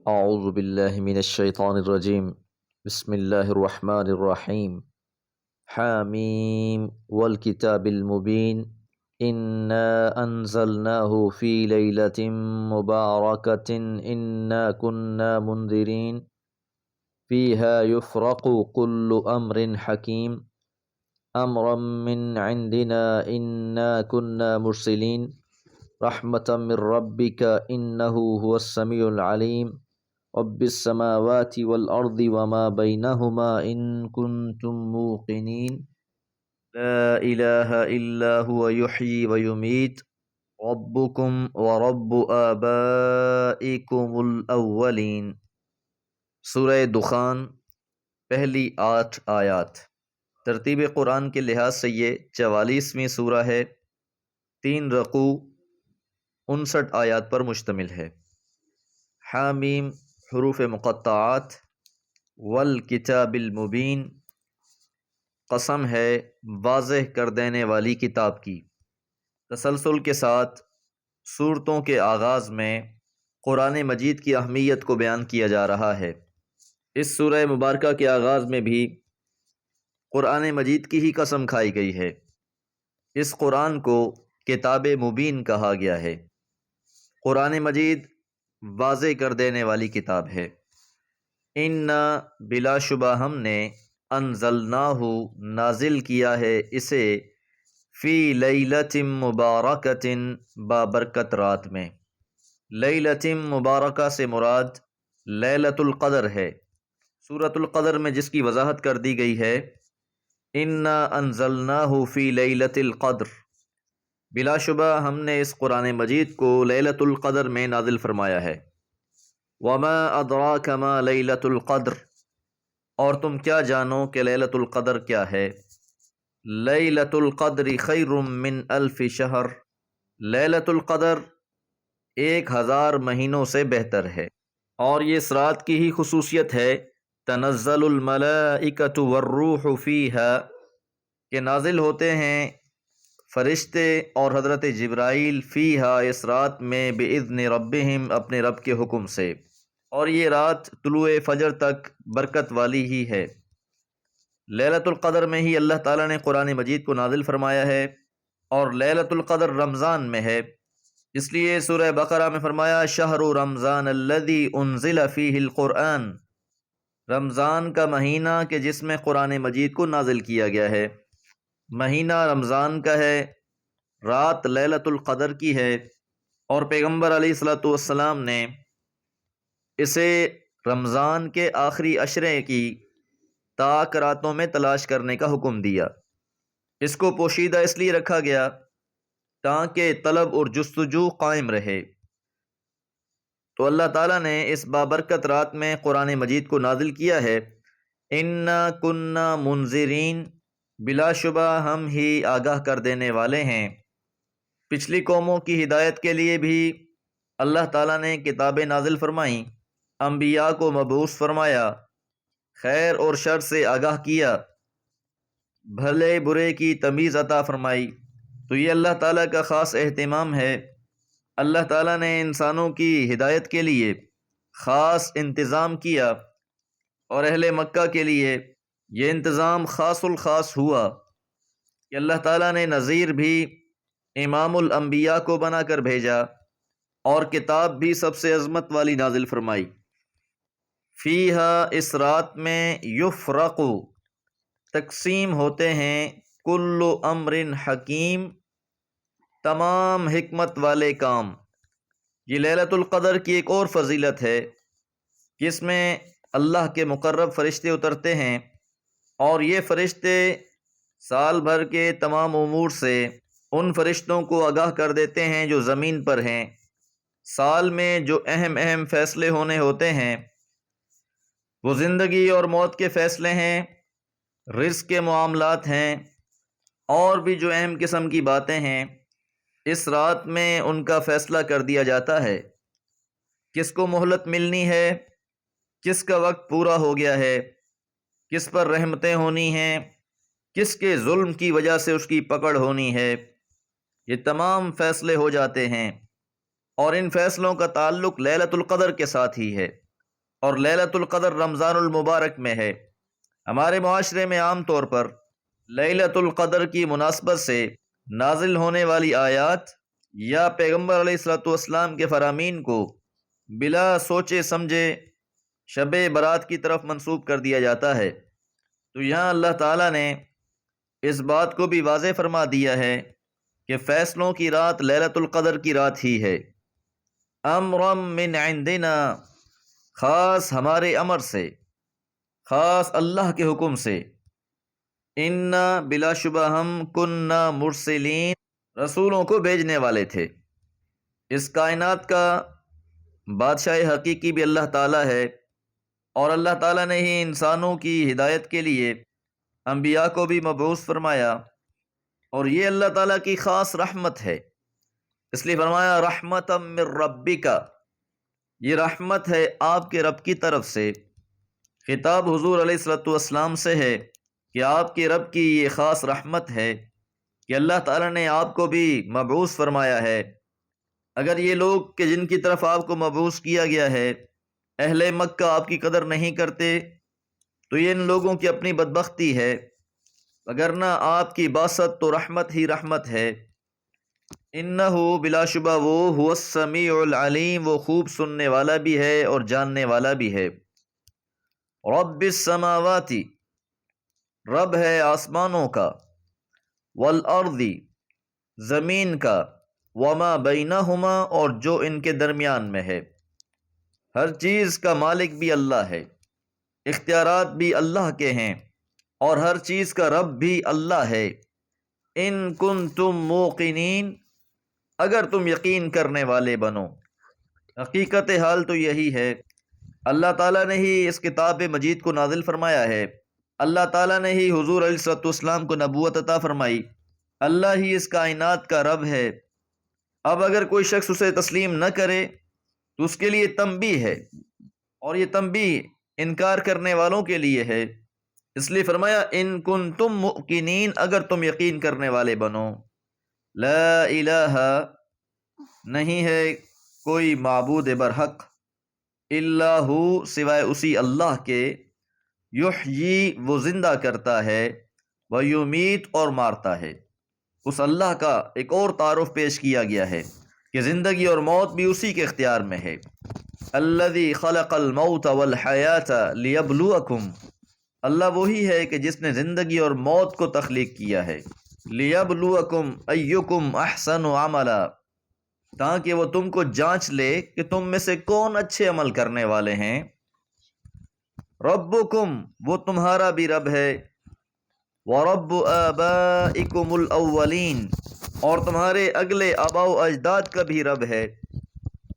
اعوذ باللہ من الشیطان الرجیم بسم اللہ الرحمن الرحیم حامیم والکتاب المبین انا انزلناہ فی لیلۃ مبارکۃ انا کنا منذرین فیہا یفرق کل امر حکیم امرا من عندنا انا کنا مرسلین رحمة من ربک انہ هو السمیع العلیم رب السماوات والأرض وما بينهما إن كنتم موقنين لا إله إلا هو يحيي ويميت ربكم ورب آبائكم الأولين۔ سورہ دخان، پہلی 8 آیات۔ ترتیب قرآن کے لحاظ سے یہ 44ویں سورہ ہے، 3 رکوع 59 آیات پر مشتمل ہے۔ حامیم حروف مقطعات، والکتاب المبین قسم ہے واضح کر دینے والی کتاب کی۔ تسلسل کے ساتھ سورتوں کے آغاز میں قرآن مجید کی اہمیت کو بیان کیا جا رہا ہے۔ اس سورہ مبارکہ کے آغاز میں بھی قرآن مجید کی ہی قسم کھائی گئی ہے۔ اس قرآن کو کتاب مبین کہا گیا ہے۔ قرآن مجید واضح کر دینے والی کتاب ہے۔ انا بلا شبہ ہم نے انزلناہ نازل کیا ہے اسے فی لیلۃ مبارکۃ بابرکت رات میں۔ لیلۃ مبارکہ سے مراد لیلۃ القدر ہے۔ سورۃ القدر میں جس کی وضاحت کر دی گئی ہے انا انزلناہ فی لیلۃ القدر، بلا شبہ ہم نے اس قرآن مجید کو لیلۃ القدر میں نازل فرمایا ہے۔ وما ادراک ما لیلۃ القدر، اور تم کیا جانو کہ لیلۃ القدر کیا ہے۔ لیلۃ القدر خیر من الف شہر، لیلۃ القدر 1000 مہینوں سے بہتر ہے۔ اور یہ اس رات کی ہی خصوصیت ہے، تنزل الملائکۃ والروح فیہا، کہ نازل ہوتے ہیں فرشتے اور حضرت جبرائیل فیہا، اس رات میں، باذن ربہم، اپنے رب کے حکم سے۔ اور یہ رات طلوع فجر تک برکت والی ہی ہے۔ لیلۃ القدر میں ہی اللہ تعالیٰ نے قرآن مجید کو نازل فرمایا ہے، اور لیلۃ القدر رمضان میں ہے۔ اس لیے سورہ بقرہ میں فرمایا شہر رمضان الذی انزل فیہ القرآن، رمضان کا مہینہ کہ جس میں قرآن مجید کو نازل کیا گیا ہے۔ مہینہ رمضان کا ہے، رات لیلۃ القدر کی ہے، اور پیغمبر علیہ الصلوۃ والسلام نے اسے رمضان کے آخری عشرے کی طاق راتوں میں تلاش کرنے کا حکم دیا۔ اس کو پوشیدہ اس لیے رکھا گیا تاکہ طلب اور جستجو قائم رہے۔ تو اللہ تعالیٰ نے اس بابرکت رات میں قرآن مجید کو نازل کیا ہے۔ انا کنا منذرین، بلا شبہ ہم ہی آگاہ کر دینے والے ہیں۔ پچھلی قوموں کی ہدایت کے لیے بھی اللہ تعالیٰ نے کتابیں نازل فرمائیں، انبیاء کو مبعوث فرمایا، خیر اور شر سے آگاہ کیا، بھلے برے کی تمیز عطا فرمائی۔ تو یہ اللہ تعالیٰ کا خاص اہتمام ہے۔ اللہ تعالیٰ نے انسانوں کی ہدایت کے لیے خاص انتظام کیا، اور اہل مکہ کے لیے یہ انتظام خاص الخاص ہوا کہ اللہ تعالیٰ نے نذیر بھی امام الانبیاء کو بنا کر بھیجا، اور کتاب بھی سب سے عظمت والی نازل فرمائی۔ فیہا، اس رات میں، یفرق، تقسیم ہوتے ہیں، کل امر حکیم، تمام حکمت والے کام۔ یہ لیلۃ القدر کی ایک اور فضیلت ہے کہ اس میں اللہ کے مقرب فرشتے اترتے ہیں، اور یہ فرشتے سال بھر کے تمام امور سے ان فرشتوں کو آگاہ کر دیتے ہیں جو زمین پر ہیں۔ سال میں جو اہم فیصلے ہونے ہوتے ہیں، وہ زندگی اور موت کے فیصلے ہیں، رزق کے معاملات ہیں، اور بھی جو اہم قسم کی باتیں ہیں، اس رات میں ان کا فیصلہ کر دیا جاتا ہے۔ کس کو مہلت ملنی ہے، کس کا وقت پورا ہو گیا ہے، کس پر رحمتیں ہونی ہیں، کس کے ظلم کی وجہ سے اس کی پکڑ ہونی ہے، یہ تمام فیصلے ہو جاتے ہیں، اور ان فیصلوں کا تعلق لیلۃ القدر کے ساتھ ہی ہے۔ اور لیلۃ القدر رمضان المبارک میں ہے۔ ہمارے معاشرے میں عام طور پر لیلۃ القدر کی مناسبت سے نازل ہونے والی آیات یا پیغمبر علیہ الصلوۃ والسلام کے فرامین کو بلا سوچے سمجھے شب برات کی طرف منسوب کر دیا جاتا ہے۔ تو یہاں اللہ تعالیٰ نے اس بات کو بھی واضح فرما دیا ہے کہ فیصلوں کی رات لیلۃ القدر کی رات ہی ہے۔ امرم من عندنا، خاص ہمارے امر سے، خاص اللہ کے حکم سے۔ انا بلا شبہ ہم کننا مرسلین، رسولوں کو بھیجنے والے تھے۔ اس کائنات کا بادشاہ حقیقی بھی اللہ تعالیٰ ہے، اور اللہ تعالیٰ نے ہی انسانوں کی ہدایت کے لیے انبیاء کو بھی مبعوث فرمایا، اور یہ اللہ تعالیٰ کی خاص رحمت ہے۔ اس لیے فرمایا رحمتا من ربک، یہ رحمت ہے آپ کے رب کی طرف سے۔ خطاب حضور علیہ الصلوۃ والسلام سے ہے کہ آپ کے رب کی یہ خاص رحمت ہے کہ اللہ تعالیٰ نے آپ کو بھی مبعوث فرمایا ہے۔ اگر یہ لوگ کہ جن کی طرف آپ کو مبعوث کیا گیا ہے اہل مکہ آپ کی قدر نہیں کرتے تو یہ ان لوگوں کی اپنی بدبختی ہے، وگرنہ آپ کی باسط تو رحمت ہی رحمت ہے۔ انہو بلا شبہ وہ هو السمیع العلیم، وہ خوب سننے والا بھی ہے اور جاننے والا بھی ہے۔ رب السماوات، رب ہے آسمانوں کا، والارض، زمین کا، وما بینہما، اور جو ان کے درمیان میں ہے۔ ہر چیز کا مالک بھی اللہ ہے، اختیارات بھی اللہ کے ہیں، اور ہر چیز کا رب بھی اللہ ہے۔ ان کنتم موقنین، اگر تم یقین کرنے والے بنو۔ حقیقت حال تو یہی ہے، اللہ تعالیٰ نے ہی اس کتاب مجید کو نازل فرمایا ہے، اللہ تعالیٰ نے ہی حضور علیہ الصلوۃ والسلام کو نبوت عطا فرمائی، اللہ ہی اس کائنات کا رب ہے۔ اب اگر کوئی شخص اسے تسلیم نہ کرے تو اس کے لیے تنبیہ ہے، اور یہ تنبیہ انکار کرنے والوں کے لیے ہے۔ اس لیے فرمایا ان کنتم موقنین، اگر تم یقین کرنے والے بنو۔ لا الہ، نہیں ہے کوئی معبود برحق، الا ہو، سوائے اسی اللہ کے، یحیی، وہ زندہ کرتا ہے، ویمیت، اور مارتا ہے۔ اس اللہ کا ایک اور تعارف پیش کیا گیا ہے کہ زندگی اور موت بھی اسی کے اختیار میں ہے۔ الذی خلق الموت والحیات لیبلوکم، اللہ وہی ہے کہ جس نے زندگی اور موت کو تخلیق کیا ہے۔ لیبلوکم ایکم احسن عملا، تاکہ وہ تم کو جانچ لے کہ تم میں سے کون اچھے عمل کرنے والے ہیں۔ ربکم، وہ تمہارا بھی رب ہے، ورب آبائکم الاولین، اور تمہارے اگلے آباء و اجداد کا بھی رب ہے،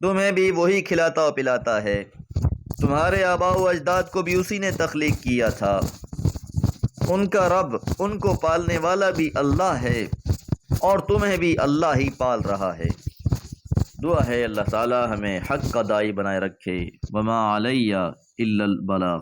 تمہیں بھی وہی کھلاتا و پلاتا ہے، تمہارے آباء و اجداد کو بھی اسی نے تخلیق کیا تھا، ان کا رب، ان کو پالنے والا بھی اللہ ہے، اور تمہیں بھی اللہ ہی پال رہا ہے۔ دعا ہے اللہ تعالی ہمیں حق کا داعی بنائے رکھے۔ وما علیہ الا البلاغ۔